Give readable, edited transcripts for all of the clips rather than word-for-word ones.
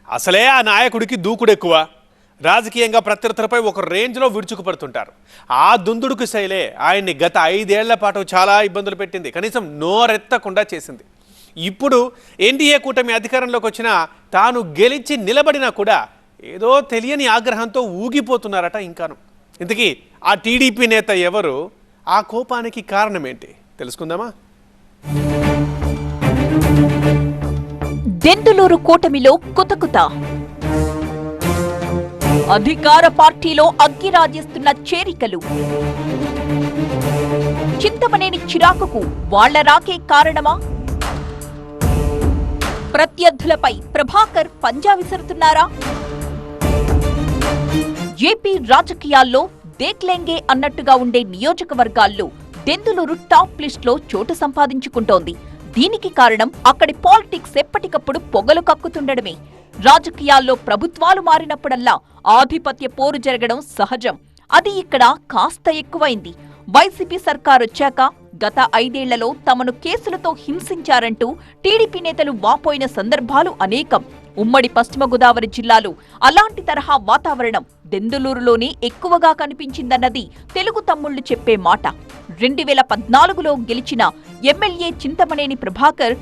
అసలే ఆ నాయకుడికి దూకుడెక్కువ. రాజకీయంగా ప్రత్యర్థులపై ఒక రేంజ్లో విరుచుకుపడుతుంటారు. ఆ దుందుడుకు శైలే ఆయన్ని గత 5 ఏళ్ల పాటు చాలా ఇబ్బందులు పెట్టింది, కనీసం నోరెత్తకుండా చేసింది. ఇప్పుడు ఎన్డీఏ కూటమి అధికారంలోకి వచ్చినా తాను గెలిచి నిలబడినా కూడా ఏదో తెలియని ఆగ్రహంతో ఊగిపోతున్నారట ఇంకాను. ఇంతకీ ఆ టీడీపీ నేత ఎవరు? ఆ కోపానికి కారణం ఏంటి తెలుసుకుందామా? దెందులూరు కూటమిలో కుతకుత, అధికార పార్టీలో అగ్గిరాజేస్తున్న చేరికలు, చింతమనేని చిరాకుకు వాళ్ల రాకే కారణమా? ప్రత్యర్థులపై ప్రభాకర్ పంజా విసురుతున్నారా? ఏపీ రాజకీయాల్లో దేక్లెంగే అన్నట్టుగా ఉండే నియోజకవర్గాల్లో దెందులూరు టాప్ లిస్టులో చోటు సంపాదించుకుంటోంది. దీనికి కారణం అక్కడి పాలిటిక్స్ ఎప్పటికప్పుడు పొగలు కక్కుతుండడమే. రాజకీయాల్లో ప్రభుత్వాలు మారినప్పుడల్లా ఆధిపత్య పోరు జరగడం సహజం. అది ఇక్కడ కాస్త ఎక్కువైంది. వైసీపీ సర్కారొచ్చాక గత 5 ఏళ్లలో తమను కేసులతో హింసించారంటూ టీడీపీ నేతలు వాపోయిన సందర్భాలు అనేకం. ఉమ్మడి పశ్చిమ గోదావరి జిల్లాలో అలాంటి తరహా వాతావరణం దెందులూరులోనే ఎక్కువగా కనిపించిందన్నది తెలుగు తమ్ముళ్లు చెప్పే మాట. 2014లో గెలిచిన ఎమ్మెల్యే చింతమనేని ప్రభాకర్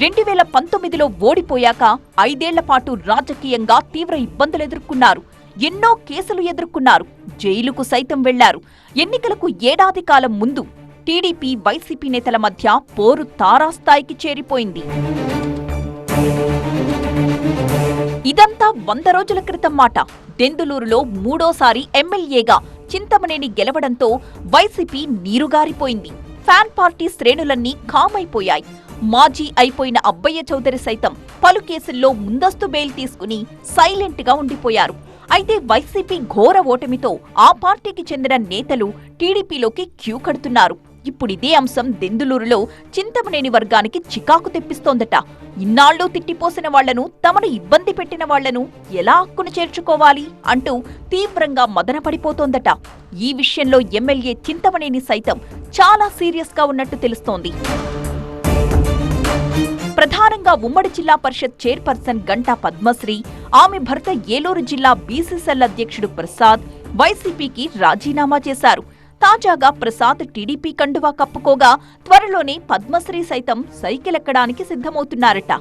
2019లో ఓడిపోయాక 5 ఏళ్ల పాటు రాజకీయంగా తీవ్ర ఇబ్బందులు ఎదుర్కొన్నారు. ఎన్నో కేసులు ఎదుర్కొన్నారు. జైలుకు సైతం వెళ్లారు. ఎన్నికలకు ఏడాది కాలం ముందు టీడీపీ వైసీపీ నేతల మధ్య పోరు తారాస్థాయికి చేరిపోయింది. ఇదంతా 100 రోజుల క్రితం మాట. దెందులూరులో 3వ ఎమ్మెల్యేగా చింతమనేని గెలవడంతో వైసీపీ నీరుగారిపోయింది. ఫ్యాన్ పార్టీ శ్రేణులన్నీ కామైపోయాయి. మాజీ అయిపోయిన అబ్బయ్య చౌదరి సైతం పలు కేసుల్లో ముందస్తు బెయిల్ తీసుకుని సైలెంట్ గా ఉండిపోయారు. అయితే వైసీపీ ఘోర ఓటమితో ఆ పార్టీకి చెందిన నేతలు టీడీపీలోకి క్యూ కడుతున్నారు. ఇప్పుడిదే అంశం దెందులూరులో చింతమనేని వర్గానికి చికాకు తెప్పిస్తోందట. ఇన్నాళ్లు తిట్టిపోసిన వాళ్లను, తమను ఇబ్బంది పెట్టిన వాళ్లను ఎలా హక్కును చేర్చుకోవాలి అంటూ తీవ్రంగా మదనపడిపోతోందట. ఈ విషయంలో ఎమ్మెల్యే చింతమనేని సైతం చాలా సీరియస్ గా ఉన్నట్టు తెలుస్తోంది. ప్రధానంగా ఉమ్మడి జిల్లా పరిషత్ చైర్పర్సన్ గంటా పద్మశ్రీ, ఆమె భర్త ఏలూరు జిల్లా బీసీసీఎల్ అధ్యక్షుడు ప్రసాద్ వైసీపీకి రాజీనామా చేశారు. తాజాగా ప్రసాద్ టీడీపీ కండువా కప్పుకోగా త్వరలోనే పద్మశ్రీ సైతం సైకిలెక్కడానికి సిద్ధమవుతున్నారట.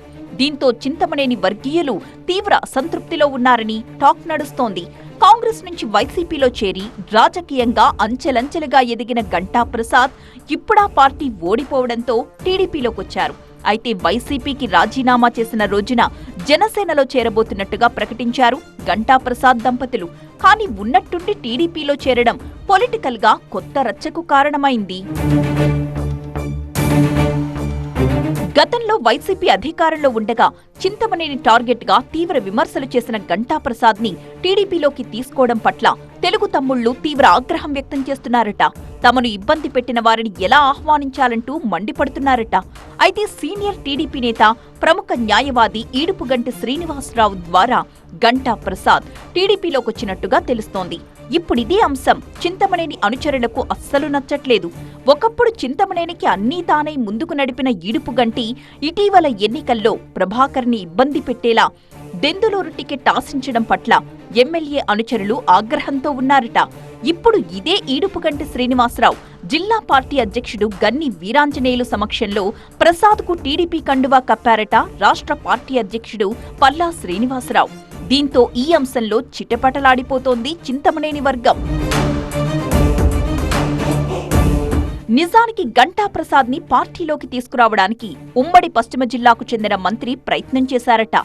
దీంతో చింతమనేని వర్గీయులు తీవ్ర అసంతృప్తిలో ఉన్నారని టాక్ నడుస్తోంది. కాంగ్రెస్ నుంచి వైసీపీలో చేరి రాజకీయంగా అంచెలంచెలుగా ఎదిగిన గంటా ప్రసాద్ ఇప్పుడా పార్టీ ఓడిపోవడంతో టీడీపీలోకొచ్చారు. అయితే వైసీపీకి రాజీనామా చేసిన రోజున జనసేనలో చేరబోతున్నట్టుగా ప్రకటించారు గంటా ప్రసాద్ దంపతులు. కానీ ఉన్నట్టుండి టీడీపీలో చేరడం పొలిటికల్ గా కొత్త రచ్చకు కారణమైంది. గతంలో వైసీపీ అధికారంలో ఉండగా చింతమనేని టార్గెట్ గా తీవ్ర విమర్శలు చేసిన గంటా ప్రసాద్ ని టీడీపీలోకి తీసుకోవడం పట్ల తెలుగు తమ్ముళ్లు తీవ్ర ఆగ్రహం వ్యక్తం చేస్తున్నారట. తమను ఇబ్బంది పెట్టిన వారిని ఎలా ఆహ్వానించాలంటూ మండిపడుతున్నారట. అయితే సీనియర్ టీడీపీ నేత, ప్రముఖ న్యాయవాది ఈడుపుగంటి శ్రీనివాసరావు ద్వారా గంటా ప్రసాద్ టీడీపీలోకొచ్చినట్టుగా తెలుస్తోంది. ఇప్పుడిదే అంశం చింతమనేని అనుచరులకు అస్సలు నచ్చట్లేదు. ఒకప్పుడు చింతమనేనికి అన్నీ తానై ముందుకు నడిపిన ఈడుపుగంటి ఇటీవల ఎన్నికల్లో ప్రభాకర్ ని ఇబ్బంది పెట్టేలా దెందులూరు టికెట్ ఆశించడం పట్ల ఎమ్మెల్యే అనుచరులు ఆగ్రహంతో ఉన్నారట. ఇప్పుడు ఇదే ఈడుపుగంటి శ్రీనివాసరావు జిల్లా పార్టీ అధ్యక్షుడు గన్ని వీరాంజనేయులు సమక్షంలో ప్రసాద్ కు టీడీపీ కండువా కప్పారట రాష్ట్ర పార్టీ అధ్యక్షుడు పల్లా శ్రీనివాసరావు. దీంతో ఈ అంశంలో చిటపటలాడిపోతోంది చింతమనేని వర్గం. నిజానికి గంటా ప్రసాద్ ని పార్టీలోకి తీసుకురావడానికి ఉమ్మడి పశ్చిమ జిల్లాకు చెందిన మంత్రి ప్రయత్నం చేశారట.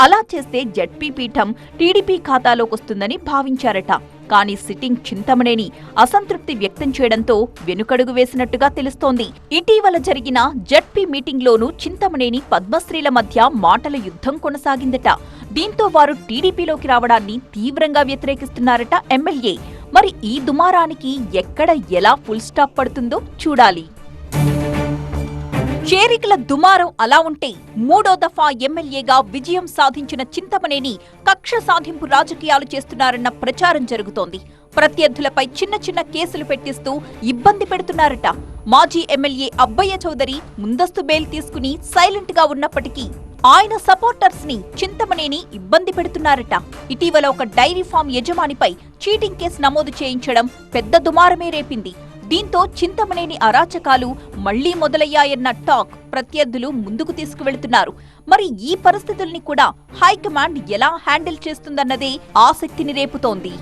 అలా చేస్తే జడ్పీ పీఠం టీడీపీ ఖాతాలోకొస్తుందని భావించారట. కానీ సిట్టింగ్ చింతమనేని అసంతృప్తి వ్యక్తం చేయడంతో వెనుకడుగు వేసినట్టుగా తెలుస్తోంది. ఇటీవల జరిగిన జడ్పీ మీటింగ్లోనూ చింతమనేని పద్మశ్రీల మధ్య మాటల యుద్ధం కొనసాగిందట. దీంతో వారు టీడీపీలోకి రావడాన్ని తీవ్రంగా వ్యతిరేకిస్తున్నారట ఎమ్మెల్యే. మరి ఈ దుమారానికి ఎక్కడ ఎలా ఫుల్ స్టాప్ పడుతుందో చూడాలి. చేరికల దుమారం అలా ఉంటే 3వ దఫా ఎమ్మెల్యేగా విజయం సాధించిన చింతమనేని కక్ష సాధింపు రాజకీయాలు చేస్తున్నారన్న ప్రచారం జరుగుతోంది. ప్రత్యర్థులపై చిన్న చిన్న కేసులు పెట్టిస్తూ ఇబ్బంది పెడుతున్నారట. మాజీ ఎమ్మెల్యే అబ్బయ్య చౌదరి ముందస్తు బెయిల్ తీసుకుని సైలెంట్ గా ఉన్నప్పటికీ ఆయన సపోర్టర్స్ ని చింతమనేని ఇబ్బంది పెడుతున్నారట. ఇటీవల ఒక డైరీ ఫామ్ యజమానిపై చీటింగ్ కేసు నమోదు చేయించడం పెద్ద దుమారమే రేపింది. దీంతో చింతమనేని అరాచకాలు మళ్లీ మొదలయ్యాయన్న టాక్ ప్రత్యర్థులు ముందుకు తీసుకువెళ్తున్నారు. మరి ఈ పరిస్థితుల్ని కూడా హైకమాండ్ ఎలా హ్యాండిల్ చేస్తుందన్నదే ఆసక్తిని రేపుతోంది.